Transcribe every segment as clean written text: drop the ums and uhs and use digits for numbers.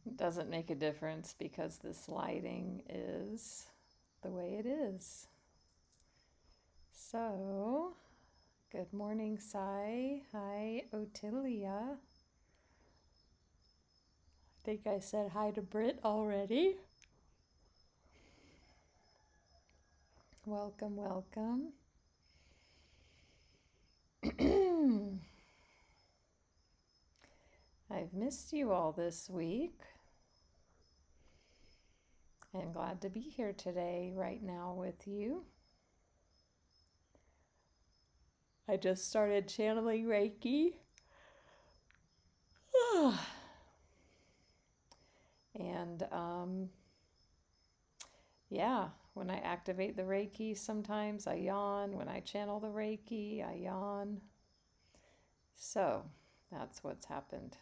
It doesn't make a difference because this lighting is the way it is. So, good morning, Sai. Hi, Otilia. I think I said hi to Britt already. Welcome, welcome. I've missed you all this week. I'm glad to be here today, right now with you. I just started channeling Reiki. And yeah, when I activate the Reiki, sometimes I yawn. When I channel the Reiki, I yawn. So that's what's happened.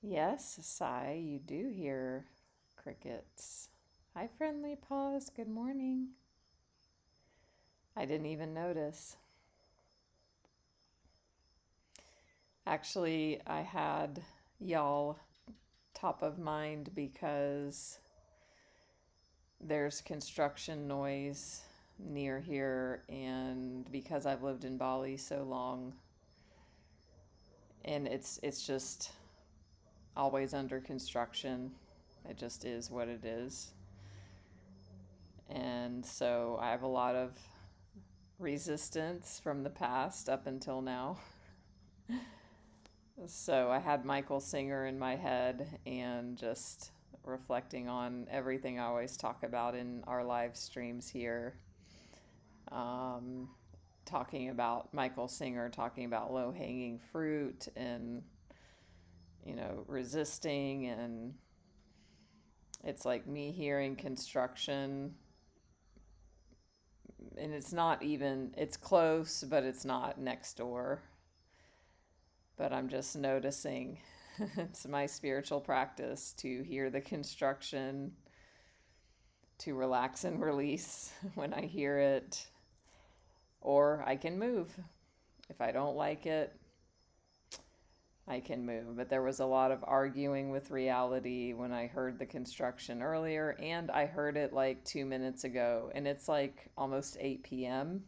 Yes, Sai, you do hear crickets. Hi, Friendly Paws. Good morning. I didn't even notice. Actually, I had y'all top of mind because there's construction noise near here, and because I've lived in Bali so long, and it's just always under construction. It just is what it is. And so I have a lot of resistance from the past up until now. So I had Michael Singer in my head and just reflecting on everything I always talk about in our live streams here. Talking about Michael Singer, talking about low-hanging fruit and, resisting, and it's like me hearing construction, and it's close, but it's not next door. But I'm just noticing it's my spiritual practice to hear the construction, to relax and release when I hear it, or I can move. If I don't like it, I can move. But there was a lot of arguing with reality when I heard the construction earlier, and I heard it like 2 minutes ago, and it's like almost 8 p.m.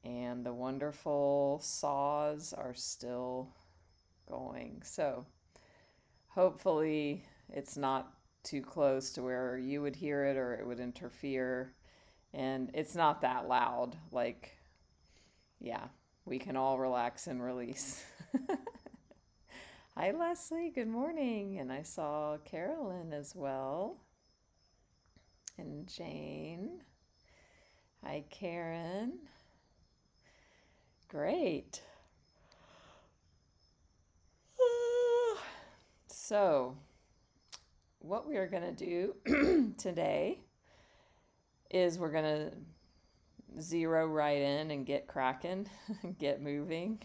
and the wonderful saws are still going. So hopefully it's not too close to where you would hear it or it would interfere, and it's not that loud. Like, yeah, we can all relax and release. Hi, Leslie. Good morning. And I saw Carolyn as well. And Jane. Hi, Karen. Great. So, what we are going to do today is we're going to zero right in and get cracking, get moving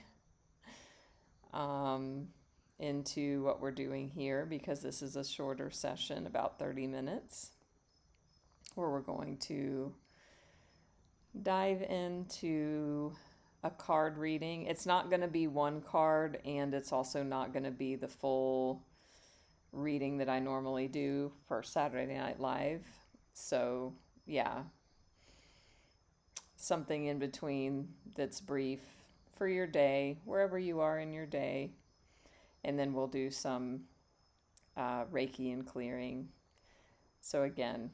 into what we're doing here, because this is a shorter session, about 30 minutes, where we're going to dive into a card reading. It's not going to be one card, and it's also not going to be the full reading that I normally do for Saturday Night Live. So, yeah, something in between that's brief for your day, wherever you are in your day. And then we'll do some Reiki and clearing. So again,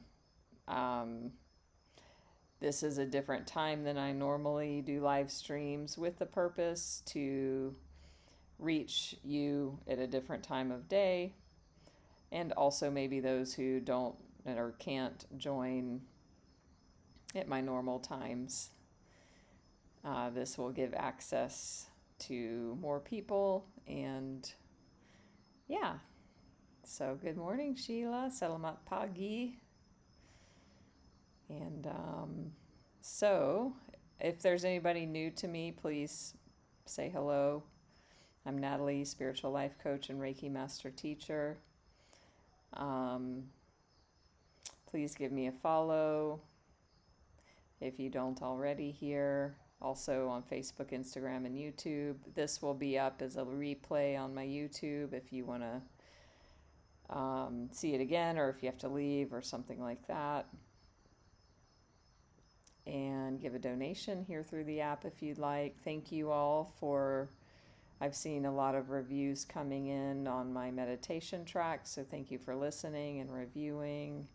this is a different time than I normally do live streams, with the purpose to reach you at a different time of day, and also maybe those who don't or can't join at my normal times. This will give access to more people, and yeah. So good morning, Sheila. Selamat pagi. And so if there's anybody new to me, please say hello. I'm Natalie, spiritual life coach and Reiki Master Teacher. Please give me a follow if you don't already here. also on Facebook, Instagram, and YouTube. This will be up as a replay on my YouTube if you want to see it again, or if you have to leave or something like that. And give a donation here through the app if you'd like. Thank you all for, I've seen a lot of reviews coming in on my meditation track, so thank you for listening and reviewing.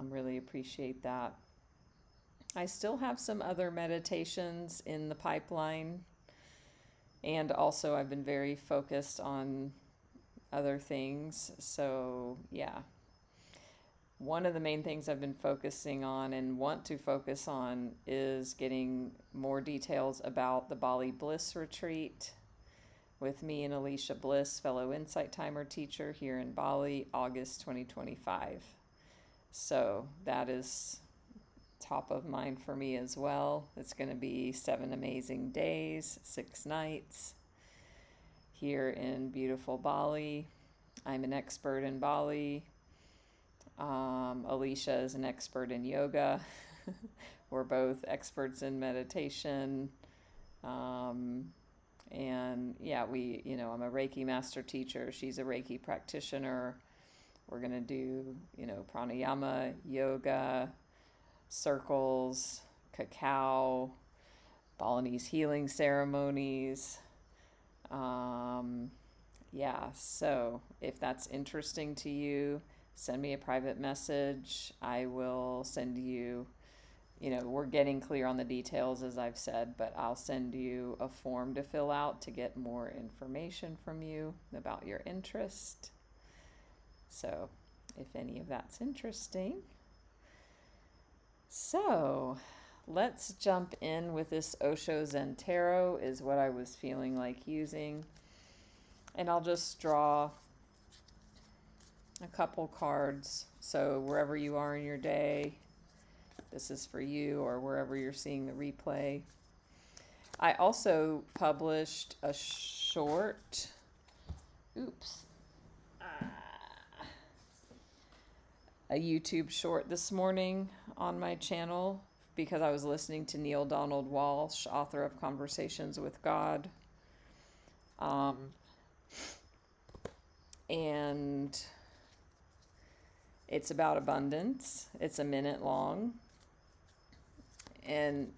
Really appreciate that. I still have some other meditations in the pipeline, and also I've been very focused on other things, so yeah. One of the main things I've been focusing on and want to focus on is getting more details about the Bali Bliss Retreat with me and Alicia Bliss, fellow Insight Timer teacher here in Bali, August 2025. So that is top of mind for me as well. It's going to be 7 amazing days, 6 nights here in beautiful Bali. I'm an expert in Bali. Alicia is an expert in yoga. We're both experts in meditation. And yeah, I'm a Reiki Master Teacher. She's a Reiki practitioner. We're going to do, pranayama, yoga, circles, cacao, Balinese healing ceremonies. Yeah, so if that's interesting to you, send me a private message. I will send you, we're getting clear on the details, as I've said, but I'll send you a form to fill out to get more information from you about your interest. So if any of that's interesting. So let's jump in with this Osho Zen Tarot is what I was feeling like using. And I'll just draw a couple cards. So wherever you are in your day, this is for you, or wherever you're seeing the replay. I also published a short, a YouTube short this morning on my channel because I was listening to Neil Donald Walsh, author of Conversations with God. And it's about abundance. It's a minute long. And,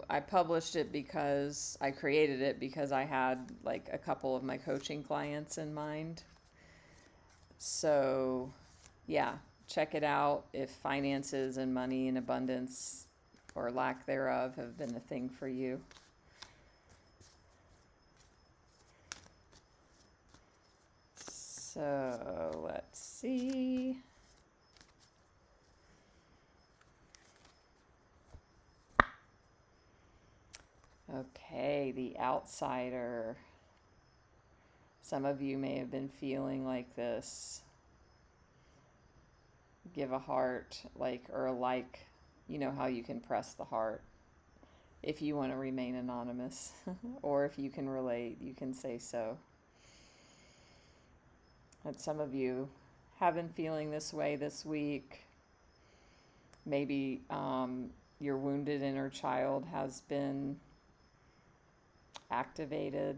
I published it because I created it because I had like a couple of my coaching clients in mind. So, yeah, check it out if finances and money and abundance or lack thereof have been a thing for you. So, let's see. Okay, the outsider. Some of you may have been feeling like this. Give a heart, or a like. You know how you can press the heart if you want to remain anonymous. Or if you can relate, you can say so. And some of you have been feeling this way this week. Maybe your wounded inner child has been activated.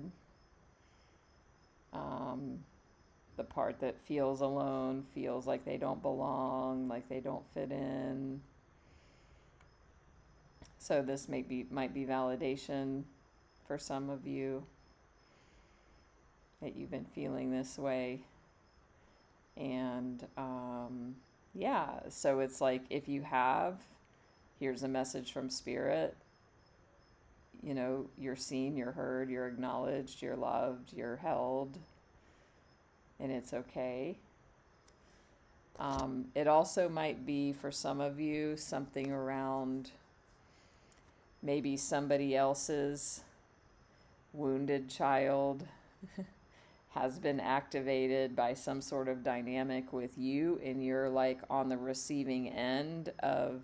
The part that feels alone, feels like they don't belong, like they don't fit in. So this might be validation for some of you that you've been feeling this way. And yeah, so it's like if you have, here's a message from Spirit. You're seen, you're heard, you're acknowledged, you're loved, you're held, and it's okay. It also might be for some of you something around maybe somebody else's wounded child has been activated by some sort of dynamic with you, and you're like on the receiving end of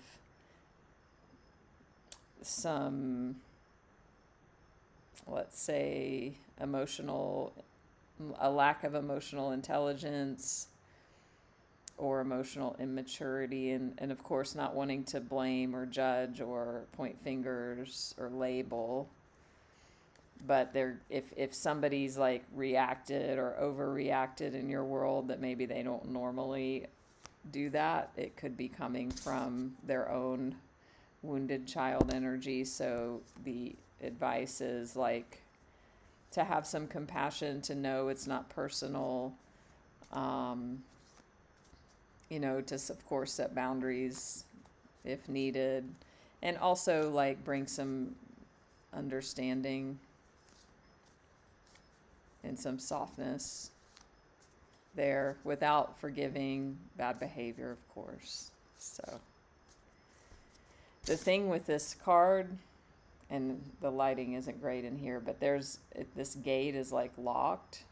some, let's say, a lack of emotional intelligence, or emotional immaturity, and of course not wanting to blame or judge or point fingers or label. But if somebody's like reacted or overreacted in your world that maybe they don't normally do that, it could be coming from their own wounded child energy. So the advice is like to have some compassion, to know it's not personal, to of course set boundaries if needed, and also like bring some understanding and some softness there without forgiving bad behavior, of course. So the thing with this card, and the lighting isn't great in here, but this gate is like locked.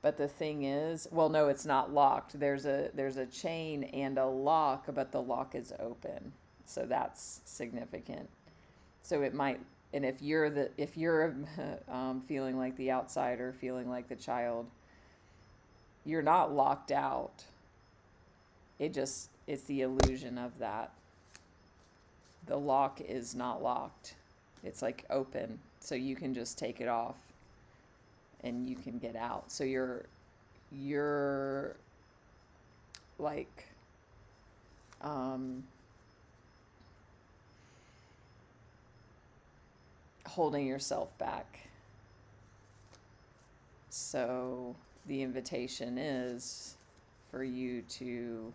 But the thing is, well, no, it's not locked. There's a chain and a lock, but the lock is open. So that's significant. So it might, and if you're feeling like the outsider, feeling like the child, you're not locked out. It's the illusion of that. The lock is not locked. It's like open, so you can just take it off and you can get out. So you're like holding yourself back. So the invitation is for you to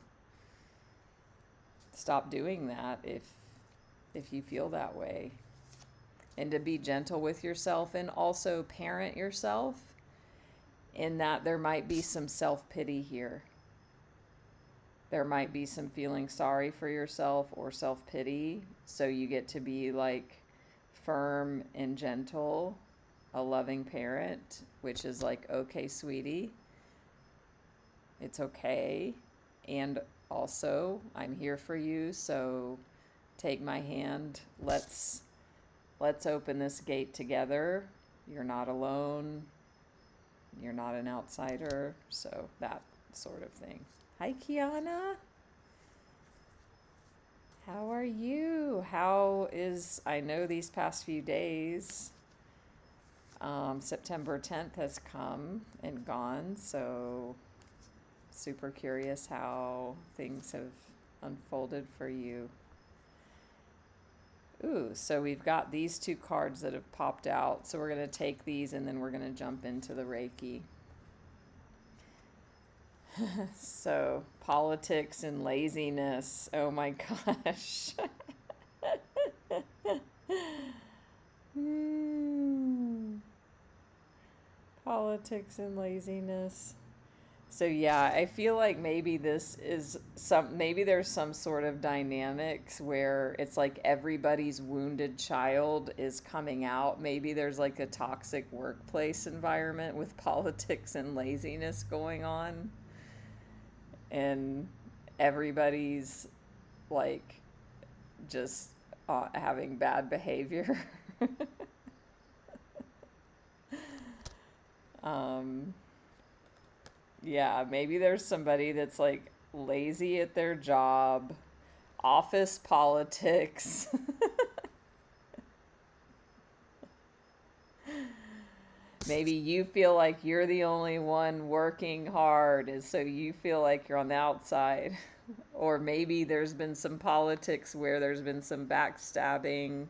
stop doing that if you feel that way, and to be gentle with yourself, and also parent yourself in that there might be some self-pity here. There might be some feeling sorry for yourself or self-pity, so you get to be like firm and gentle, a loving parent, which is like, okay, sweetie, it's okay, and also I'm here for you, so take my hand, let's open this gate together. You're not alone, you're not an outsider. So that sort of thing. Hi, Kiana. How are you? I know these past few days, September 10th has come and gone, so super curious how things have unfolded for you. Ooh, so we've got these two cards that have popped out. So we're going to take these and then we're going to jump into the Reiki. So, politics and laziness. Oh my gosh. Politics and laziness. So yeah, I feel like maybe there's some sort of dynamics where it's like everybody's wounded child is coming out. Maybe there's like a toxic workplace environment with politics and laziness going on, and everybody's like just having bad behavior. Yeah, maybe there's somebody that's like lazy at their job, office politics. Maybe you feel like you're the only one working hard, and so you feel like you're on the outside. Or maybe there's been some politics where there's been some backstabbing.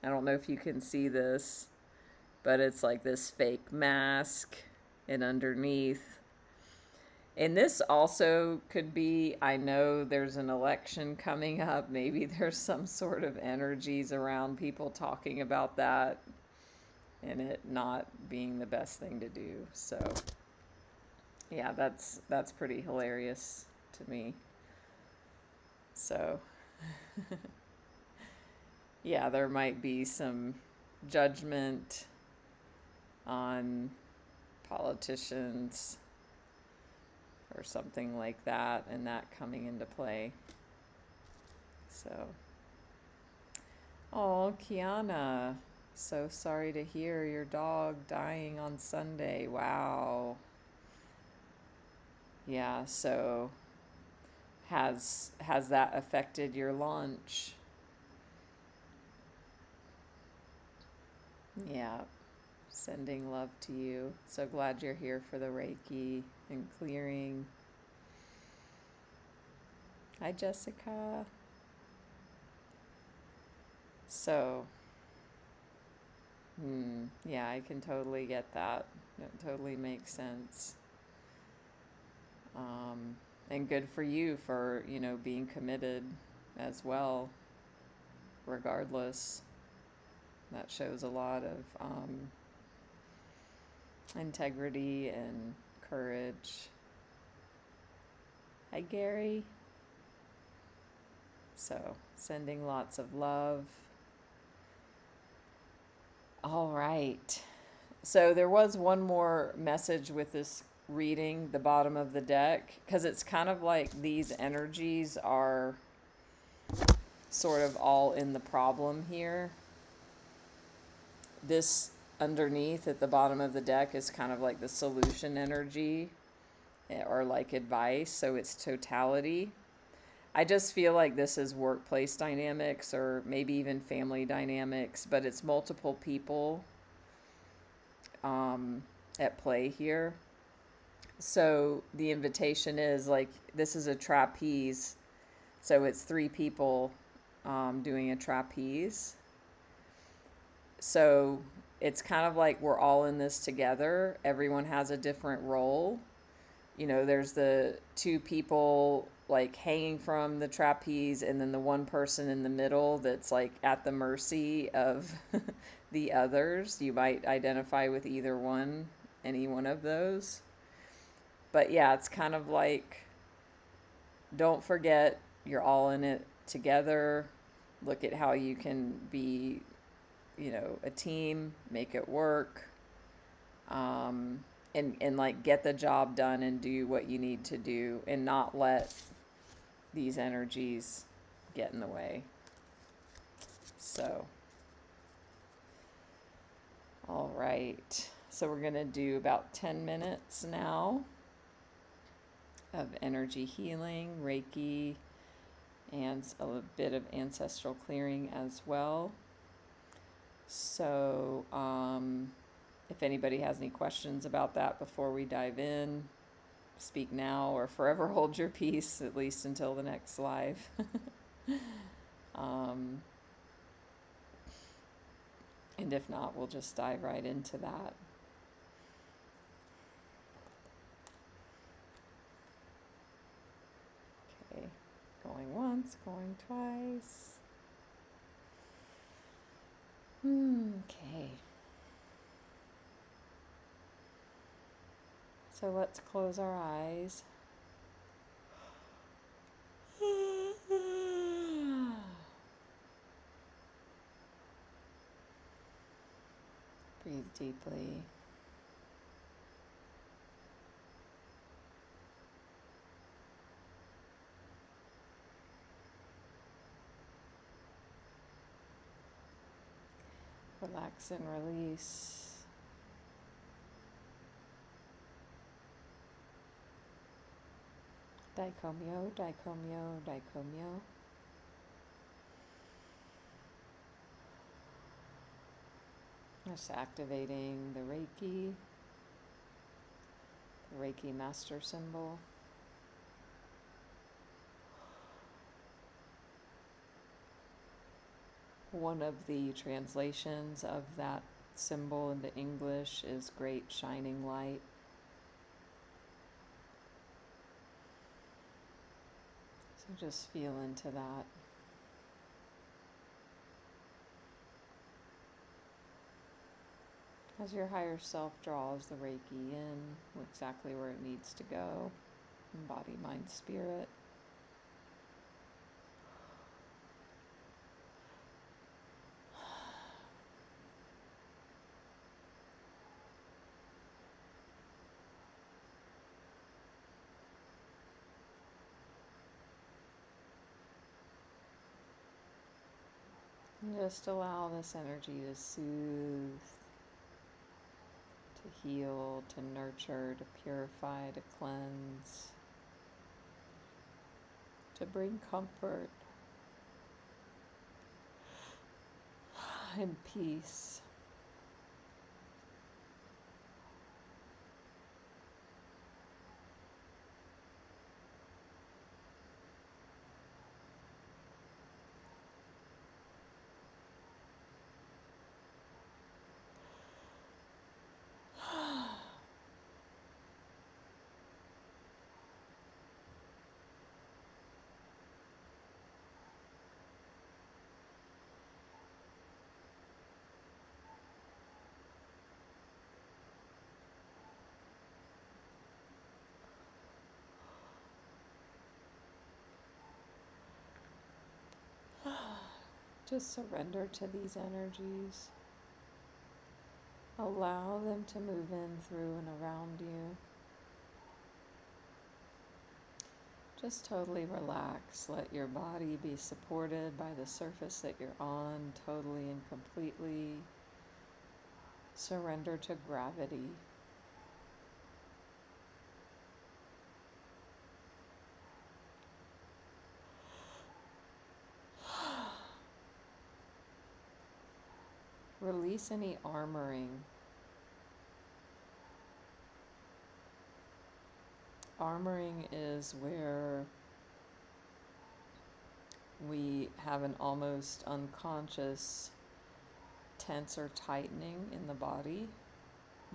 I don't know if you can see this, but it's like this fake mask, and underneath. And this also could be, I know there's an election coming up. Maybe there's some sort of energies around people talking about that and it not being the best thing to do. So yeah, that's pretty hilarious to me. So yeah, there might be some judgment on politicians or something like that, and that coming into play. So, oh, Kiana, so sorry to hear your dog dying on Sunday. Wow. Yeah, so has that affected your launch? Yeah. Sending love to you. So glad you're here for the Reiki and clearing. Hi, Jessica. So, yeah, I can totally get that. It totally makes sense. And good for you for, being committed as well, regardless. That shows a lot of integrity and courage. Hi, Gary. So, sending lots of love. All right. So, there was one more message with this reading, the bottom of the deck, because it's kind of like these energies are sort of all in the problem here. This underneath at the bottom of the deck is kind of like the solution energy or like advice. So, it's totality. I just feel like this is workplace dynamics or maybe even family dynamics, but it's multiple people at play here. So the invitation is like, this is a trapeze. So it's 3 people doing a trapeze. So it's kind of like we're all in this together. Everyone has a different role. There's the 2 people like hanging from the trapeze, and then the one person in the middle that's like at the mercy of the others. You might identify with either one, any one of those. But yeah, it's kind of like, don't forget, you're all in it together. Look at how you can be, a team, make it work. And like get the job done and do what you need to do and not let these energies get in the way. So, all right. So we're going to do about 10 minutes now of energy healing, Reiki, and a bit of ancestral clearing as well. So, if anybody has any questions about that before we dive in, speak now or forever hold your peace, at least until the next live. And if not, we'll just dive right into that. Okay, going once, going twice. Okay. So let's close our eyes. Breathe deeply. Relax and release. Daikomyo, daikomyo, daikomyo. Just activating the Reiki Master symbol. One of the translations of that symbol into English is Great Shining Light. So just feel into that. As your higher self draws the Reiki in, exactly where it needs to go, in body, mind, spirit. And just allow this energy to soothe, to heal, to nurture, to purify, to cleanse, to bring comfort and peace. Just surrender to these energies. Allow them to move in, through, and around you. Just totally relax. Let your body be supported by the surface that you're on, totally and completely. Surrender to gravity. Release any armoring. Armoring is where we have an almost unconscious tense or tightening in the body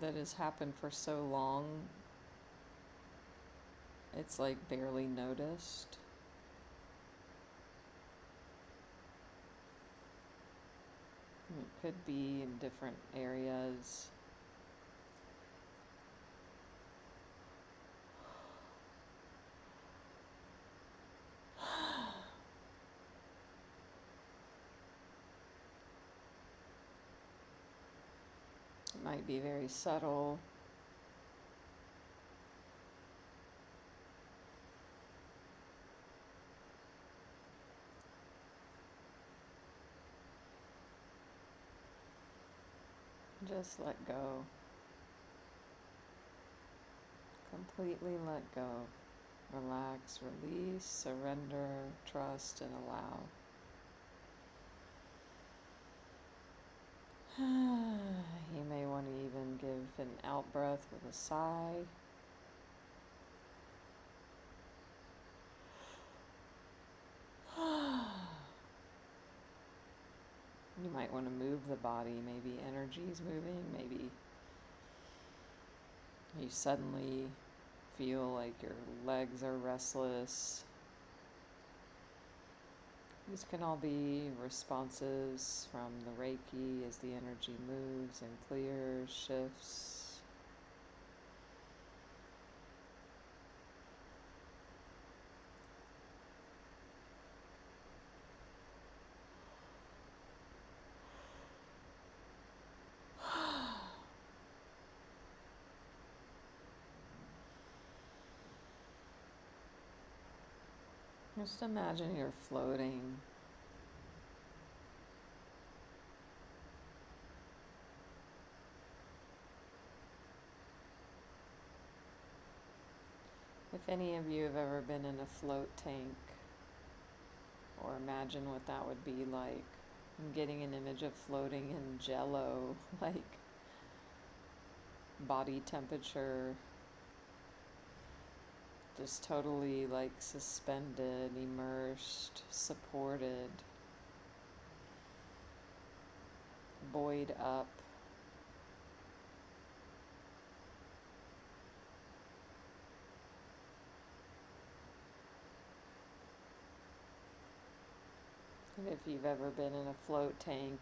that has happened for so long it's like barely noticed. It could be in different areas. It might be very subtle. Just let go. Completely let go. Relax, release, surrender, trust, and allow. You may want to even give an out breath with a sigh. You might want to move the body. Maybe energy is moving. Maybe you suddenly feel like your legs are restless. These can all be responses from the Reiki as the energy moves and clears, shifts. Just imagine you're floating. If any of you have ever been in a float tank, or imagine what that would be like, I'm getting an image of floating in jello, like body temperature, just totally like suspended, immersed, supported, buoyed up. And if you've ever been in a float tank,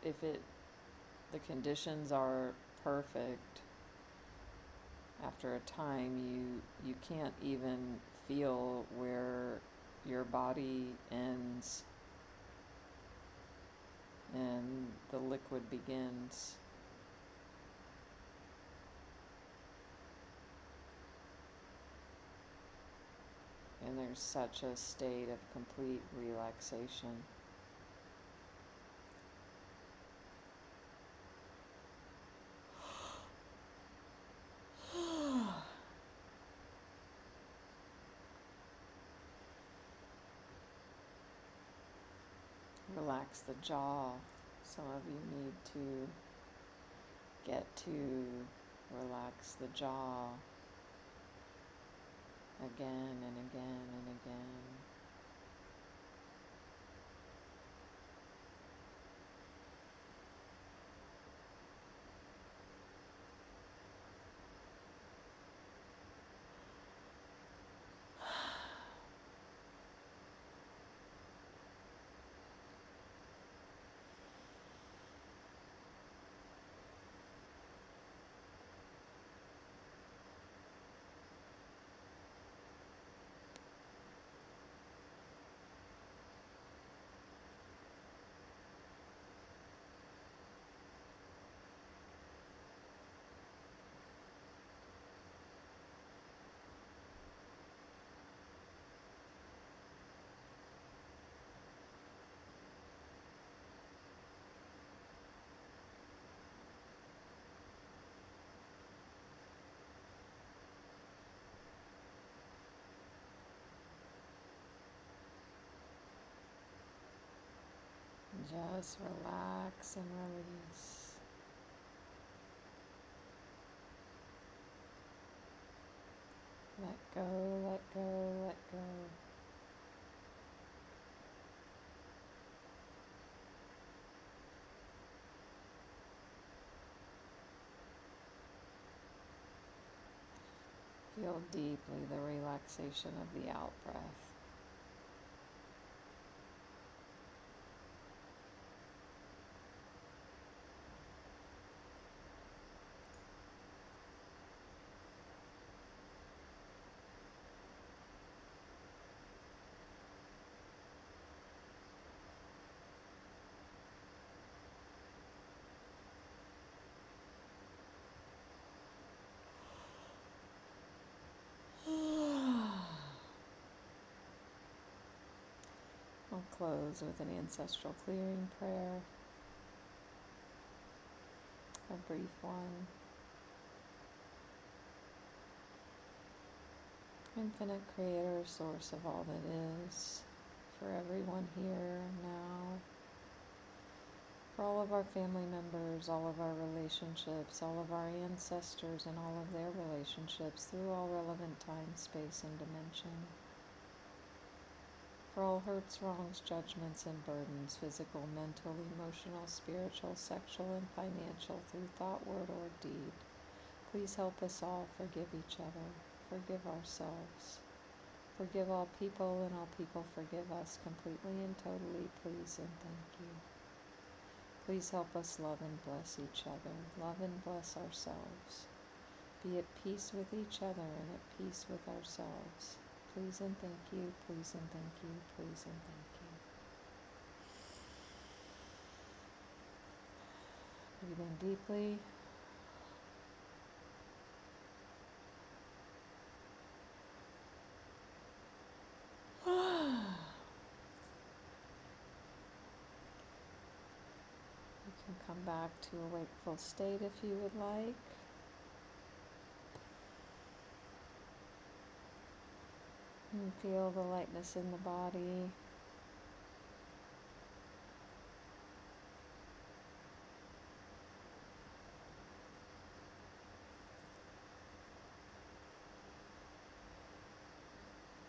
the conditions are perfect, after a time you can't even feel where your body ends and the liquid begins. And there's such a state of complete relaxation. relax the jaw. Some of you need to get to relax the jaw again and again and again. Just relax and release. Let go, let go, let go. Feel deeply the relaxation of the out-breath. I'll close with an ancestral clearing prayer, a brief one. Infinite Creator, source of all that is, for everyone here now, for all of our family members, all of our relationships, all of our ancestors and all of their relationships through all relevant time, space, and dimension. For all hurts, wrongs, judgments, and burdens, physical, mental, emotional, spiritual, sexual, and financial, through thought, word, or deed. Please help us all forgive each other, forgive ourselves, forgive all people, and all people forgive us completely and totally, please and thank you. Please help us love and bless each other, love and bless ourselves. Be at peace with each other and at peace with ourselves. Please and thank you, please and thank you, please and thank you. Breathe in deeply. You can come back to a wakeful state if you would like. And feel the lightness in the body.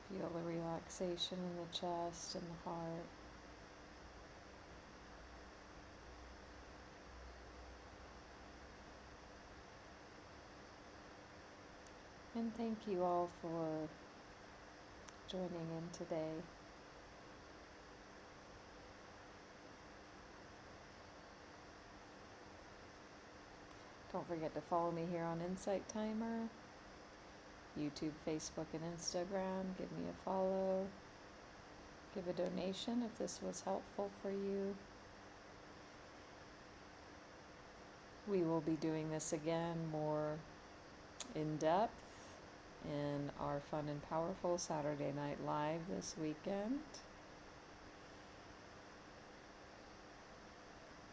Feel the relaxation in the chest and the heart. And thank you all for joining in today. Don't forget to follow me here on Insight Timer, YouTube, Facebook, and Instagram. Give me a follow. Give a donation if this was helpful for you. We will be doing this again more in depth in our fun and powerful Saturday Night Live this weekend.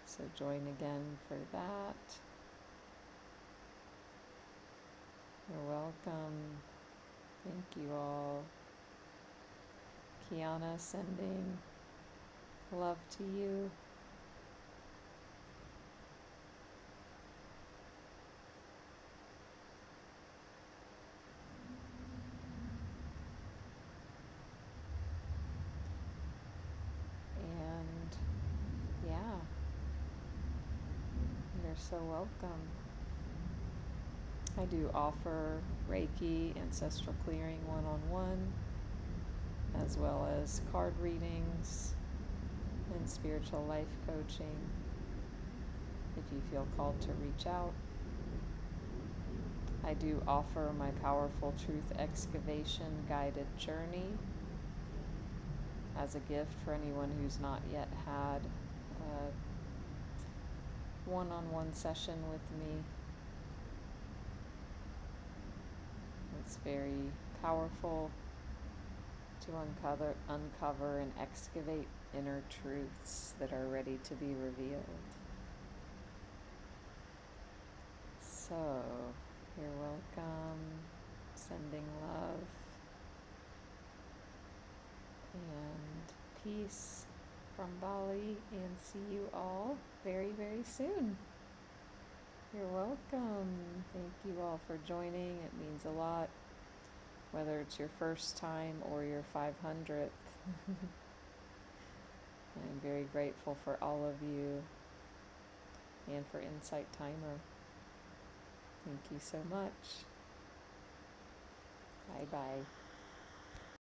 So join again for that. You're welcome. Thank you all. Kiana sending Love to you. And yeah, you're so welcome. I do offer Reiki Ancestral Clearing one-on-one, as well as card readings and spiritual life coaching if you feel called to reach out. I do offer my Powerful Truth Excavation Guided Journey as a gift for anyone who's not yet had a one-on-one session with me. It's very powerful to uncover and excavate inner truths that are ready to be revealed. So, you're welcome. Sending love and peace from Bali, and see you all very, very soon. You're welcome. Thank you all for joining. It means a lot, whether it's your first time or your 500th. I'm very grateful for all of you and for Insight Timer. Thank you so much. Bye-bye.